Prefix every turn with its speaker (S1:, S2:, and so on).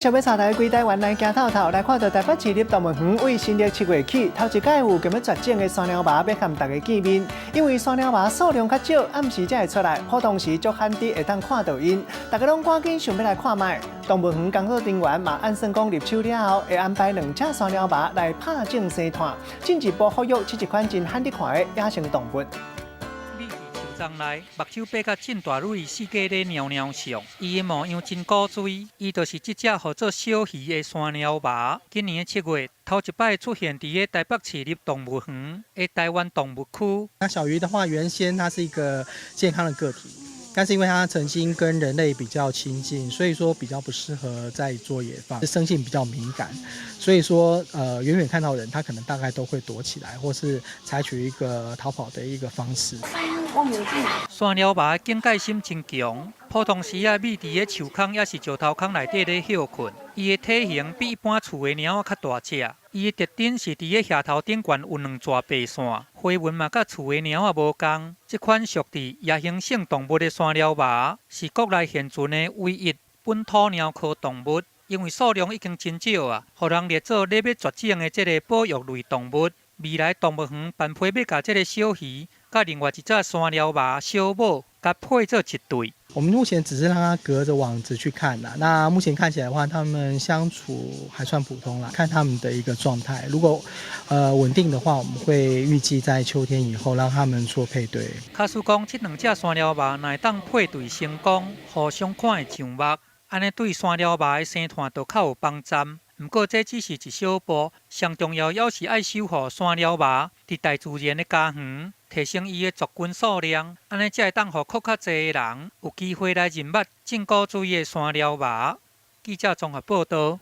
S1: 小尾茶台规台湾来行透透，来看到台北市立动物园为新历7月起，头一届有咁要绝种的山鸟猫要和大家见面。因为山鸟猫数量较少，暗时才会出来，活动时足罕啲会当看到因，大家拢赶紧想要来看卖。动物园工作人员嘛按算讲入手了后，会安排2只山鸟猫来拍种生态，进一步保育这一款真罕得看的野生动物。
S2: 丛内目睭闭甲真大蕊，四界咧猫猫上，伊的模样真古锥，伊就是这只号做小鱼的山鸟猫。今年的7月，头一摆出现伫个台北市立动物园的台湾动物区。
S3: 那小鱼的话，原先它是一个健康的个体，但是因为它曾经跟人类比较亲近，所以说比较不适合在做野放，生性比较敏感，所以说远远看到人，它可能大概都会躲起来，或是采取一个逃跑的一个方式。
S2: 山鸟猫的警戒心真强，普通时啊，觅伫个树坑也是石头坑内底咧休困。伊的体型比一般厝的猫仔较大只，伊的特点是伫个额头顶悬有2撮白线，花纹嘛甲厝的猫仔无同。这款属于夜行性动物的山鸟猫，是国内现存的唯一本土鸟科动物，因为数量已经真少啊，互人列做咧要绝种的这个保育类动物。未来动物园办批要甲这个小鱼。 甲另外一只山鸟猫小母，甲配做一对。
S3: 我们目前只是让它隔着网子去看啦。那目前看起来的话，它们相处还算普通啦。看它们的一个状态，如果稳定的话，我们会预计在秋天以后让它们做配对。
S2: 假使讲这2只山鸟猫若当配对成功，互相看会上目，安尼对山鸟猫的生态就较有帮助。 不过，这只是一小步，上重要还是爱守护山鸟猫伫大自然的家园，提升伊的族群数量，安尼才会当互更较侪人有机会来认捌正古锥的山鸟猫。记者综合报道。